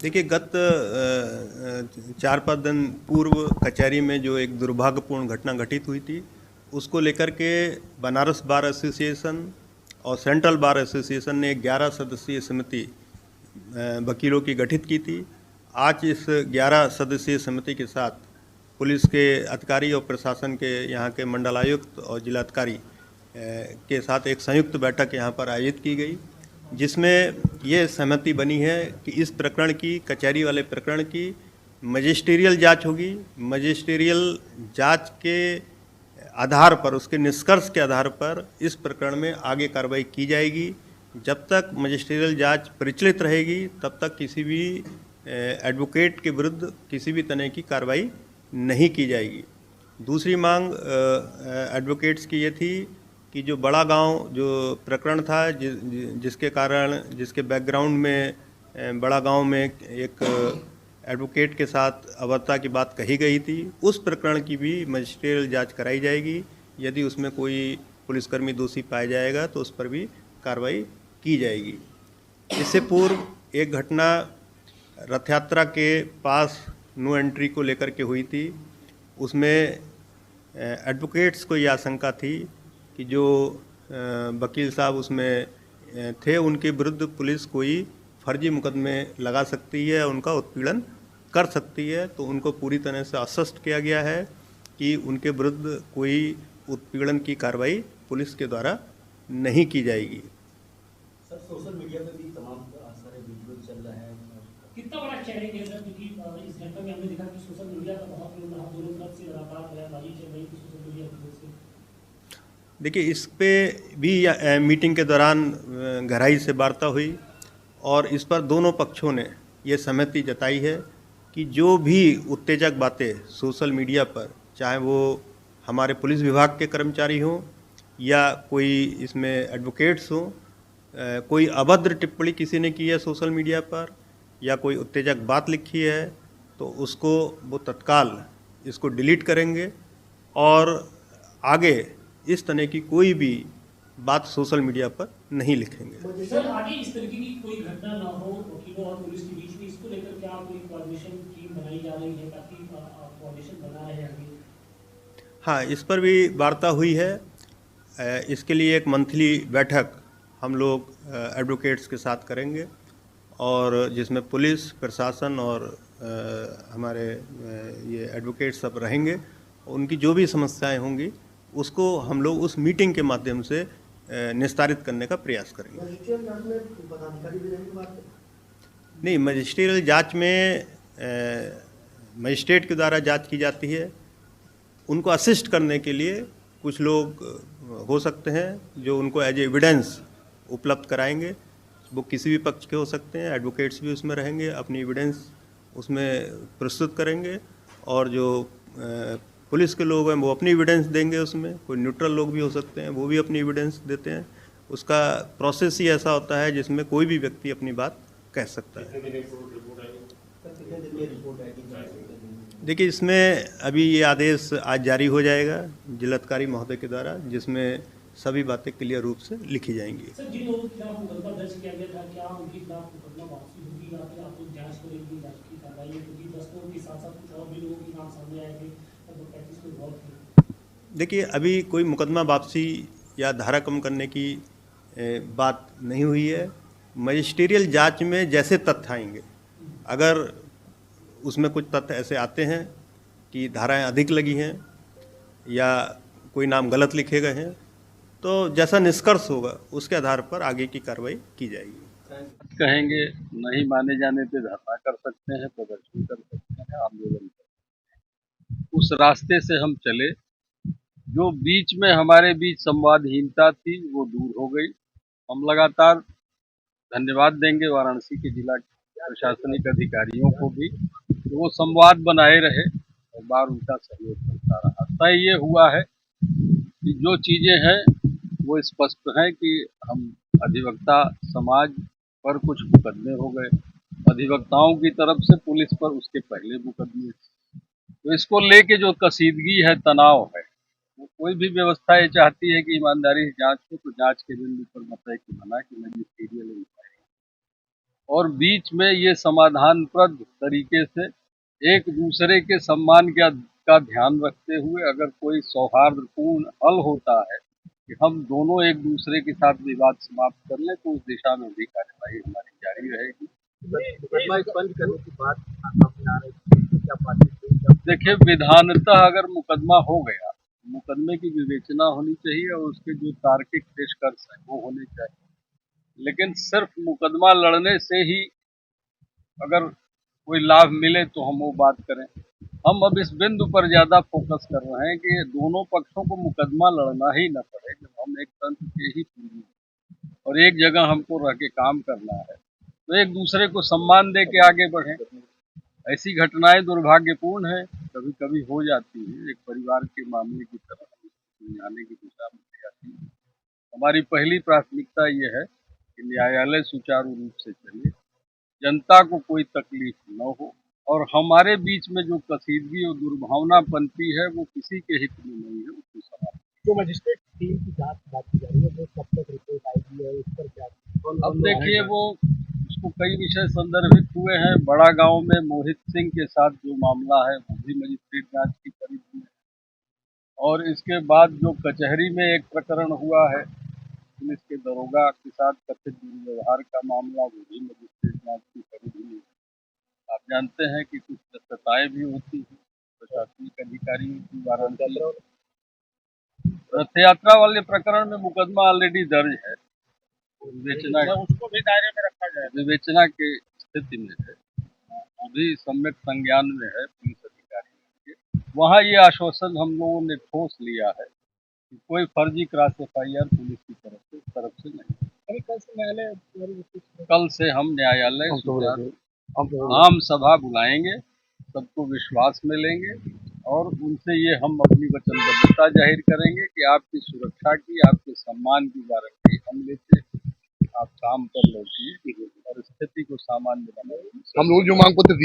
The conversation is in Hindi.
देखिए, गत 4-5 दिन पूर्व कचहरी में जो एक दुर्भाग्यपूर्ण घटना घटित हुई थी, उसको लेकर के बनारस बार एसोसिएशन और सेंट्रल बार एसोसिएशन ने एक 11 सदस्यीय समिति वकीलों की गठित की थी। आज इस 11 सदस्यीय समिति के साथ पुलिस के अधिकारी और प्रशासन के यहाँ के मंडलायुक्त और जिलाधिकारी के साथ एक संयुक्त बैठक यहाँ पर आयोजित की गई, जिसमें ये सहमति बनी है कि इस प्रकरण की, कचहरी वाले प्रकरण की मजिस्ट्रियल जांच होगी। मजिस्ट्रियल जांच के आधार पर, उसके निष्कर्ष के आधार पर इस प्रकरण में आगे कार्रवाई की जाएगी। जब तक मजिस्ट्रियल जांच प्रचलित रहेगी, तब तक किसी भी एडवोकेट के विरुद्ध किसी भी तरह की कार्रवाई नहीं की जाएगी। दूसरी मांग एडवोकेट्स की ये थी कि जो बड़ा गांव जो प्रकरण था, जिसके कारण, जिसके बैकग्राउंड में बड़ा गांव में एक एडवोकेट के साथ अभद्रता की बात कही गई थी, उस प्रकरण की भी मजिस्ट्रियल जांच कराई जाएगी। यदि उसमें कोई पुलिसकर्मी दोषी पाया जाएगा तो उस पर भी कार्रवाई की जाएगी। इससे पूर्व एक घटना रथ यात्रा के पास नो एंट्री को लेकर के हुई थी। उसमें एडवोकेट्स को ये आशंका थी कि जो वकील साहब उसमें थे, उनके विरुद्ध पुलिस कोई फर्जी मुकदमे लगा सकती है, उनका उत्पीड़न कर सकती है। तो उनको पूरी तरह से आश्वस्त किया गया है कि उनके विरुद्ध कोई उत्पीड़न की कार्रवाई पुलिस के द्वारा नहीं की जाएगी। सर, सोशल मीडिया पे भी तमाम सारे वीडियो चल रहे हैं, कितना बड़ा चैलेंज है सर? क्योंकि इस घटना में हमने देखा कि सोशल मीडिया का बहुत दोनों तरफ से लगातार बयानबाजी चल रही थी सोशल मीडिया की वजह से। देखिए, इस पे भी मीटिंग के दौरान गहराई से वार्ता हुई और इस पर दोनों पक्षों ने ये सहमति जताई है कि जो भी उत्तेजक बातें सोशल मीडिया पर, चाहे वो हमारे पुलिस विभाग के कर्मचारी हों या कोई इसमें एडवोकेट्स हों, कोई अभद्र टिप्पणी किसी ने की है सोशल मीडिया पर या कोई उत्तेजक बात लिखी है, तो उसको वो तत्काल इसको डिलीट करेंगे और आगे इस तरह की कोई भी बात सोशल मीडिया पर नहीं लिखेंगे। सर, आगे इस तरीके की कोई घटना ना हो वकीलों और पुलिस के बीच में, इसको लेकर क्या कोई कोऑर्डिनेशन टीम बनाई जा रही है ताकि कोऑर्डिनेशन बना रहे आगे? हाँ, इस पर भी वार्ता हुई है। इसके लिए एक मंथली बैठक हम लोग एडवोकेट्स के साथ करेंगे और जिसमें पुलिस प्रशासन और हमारे ये एडवोकेट सब रहेंगे। उनकी जो भी समस्याएं होंगी उसको हम लोग उस मीटिंग के माध्यम से निस्तारित करने का प्रयास करेंगे। नहीं, मजिस्ट्रियल जांच में मजिस्ट्रेट के द्वारा जांच की जाती है। उनको असिस्ट करने के लिए कुछ लोग हो सकते हैं जो उनको एज एविडेंस उपलब्ध कराएंगे। वो किसी भी पक्ष के हो सकते हैं, एडवोकेट्स भी उसमें रहेंगे, अपनी एविडेंस उसमें प्रस्तुत करेंगे और जो पुलिस के लोग हैं वो अपनी एविडेंस देंगे। उसमें कोई न्यूट्रल लोग भी हो सकते हैं, वो भी अपनी एविडेंस देते हैं। उसका प्रोसेस ही ऐसा होता है जिसमें कोई भी व्यक्ति अपनी बात कह सकता है। देखिए, इसमें अभी ये आदेश आज जारी हो जाएगा जिलाधिकारी महोदय के द्वारा, जिसमें सभी बातें क्लियर रूप से लिखी जाएंगी। सर, जिन लोगों के खिलाफ मुकदमा दर्ज किया गया था, क्या उनके खिलाफ मुकदमा वापसी होगी या फिर आप लोग जांच करेंगे, जांच की कार्रवाई है? क्योंकि 10 लोगों के साथ साथ कुछ और भी लोगों के नाम सामने आए थे, लगभग 35 लोग और थे। देखिए, अभी कोई मुकदमा वापसी या धारा कम करने की बात नहीं हुई है। मजिस्ट्रियल जांच में जैसे तथ्य आएंगे, अगर उसमें कुछ तथ्य ऐसे आते हैं कि धाराएं अधिक लगी हैं या कोई नाम गलत लिखे गए हैं, तो जैसा निष्कर्ष होगा उसके आधार पर आगे की कार्रवाई की जाएगी। कहेंगे नहीं माने जाने पे धरना कर सकते हैं, प्रदर्शन कर सकते हैं, आंदोलन कर सकते हैं। उस रास्ते से हम चले। जो बीच में हमारे बीच संवादहीनता थी वो दूर हो गई। हम लगातार धन्यवाद देंगे वाराणसी के जिला प्रशासनिक अधिकारियों को भी, वो संवाद बनाए रहे और बार उनका सहयोग करता रहा। तय ये हुआ है कि जो चीजें हैं वो स्पष्ट है कि हम अधिवक्ता समाज पर कुछ मुकदमे हो गए, अधिवक्ताओं की तरफ से पुलिस पर उसके पहले मुकदमे, तो इसको लेके जो कशीदगी है, तनाव है, वो कोई भी व्यवस्था ये चाहती है कि ईमानदारी से जांच हो, तो जांच के बिंदु पर मतलब कि मना कि मजिस्ट्रियल इंक्वायरी और बीच में ये समाधानप्रद तरीके से एक दूसरे के सम्मान का ध्यान रखते हुए अगर कोई सौहार्दपूर्ण हल होता है कि हम दोनों एक दूसरे के साथ विवाद समाप्त कर लें, तो उस दिशा में भी कार्यवाही हमारी जारी रहेगी। मुकदमा बंद करने की बात सामने आ रही थी, तो क्या बातचीत हुई? क्या देखिए, विधानतः अगर मुकदमा हो गया, मुकदमे की विवेचना होनी चाहिए और उसके जो तार्किक निष्कर्ष है वो होने चाहिए। लेकिन सिर्फ मुकदमा लड़ने से ही अगर कोई लाभ मिले तो हम वो बात करें। हम अब इस बिंदु पर ज्यादा फोकस कर रहे हैं कि दोनों पक्षों को मुकदमा लड़ना ही न पड़े, जब हम एक तंत्र के ही पूर्वी और एक जगह हमको रह के काम करना है, तो एक दूसरे को सम्मान दे के आगे बढ़ें। ऐसी घटनाएं दुर्भाग्यपूर्ण है, कभी कभी हो जाती है, एक परिवार के मामले की तरह समझाने की दिशा में ले जाती है। हमारी पहली प्राथमिकता ये है कि न्यायालय सुचारू रूप से चले, जनता को कोई तकलीफ न हो और हमारे बीच में जो कसीदगी और दुर्भावना बनती है वो किसी के हित में नहीं है, उसको समाप्त। जो मजिस्ट्रेट टीम की जांच की बात की जा रही है, वो कब तक रिपोर्ट आएगी और उस पर क्या अब देखिए, वो उसको कई विषय संदर्भित हुए हैं। बड़ा गांव में मोहित सिंह के साथ जो मामला है वो भी मजिस्ट्रेट जांच की परिधि में, और इसके बाद जो कचहरी में एक प्रकरण हुआ है पुलिस के दरोगा के साथ कथित दुर्व्यवहार का मामला, वो भी मजिस्ट्रेट जांच की परिधि में। आप जानते हैं कि कुछ दस्तताएं भी होती हैं प्रशासनिक अधिकारियों की वारंटी। रथ यात्रा वाले प्रकरण में मुकदमा ऑलरेडी दर्ज है, विवेचना उसको भी दायरे में रखा जाए। विवेचना के स्थिति में है, वो भी सम्यक संज्ञान में है पुलिस अधिकारियों के। वहाँ ये आश्वासन हम लोगों ने ठोस लिया है कि कोई फर्जी क्रॉस FIR पुलिस की तरफ से नहीं। अभी कल से न्यायालय कल से हम न्यायालय आम सभा बुलाएंगे, सबको विश्वास में लेंगे और उनसे ये हम अपनी वचनबद्धता जाहिर करेंगे कि आपकी सुरक्षा की, आपके सम्मान की गारंटी हम लेते हैं। आप काम पर लौटिए और स्थिति को सामान्य बनाइए। हम लोग जो मांग पत्र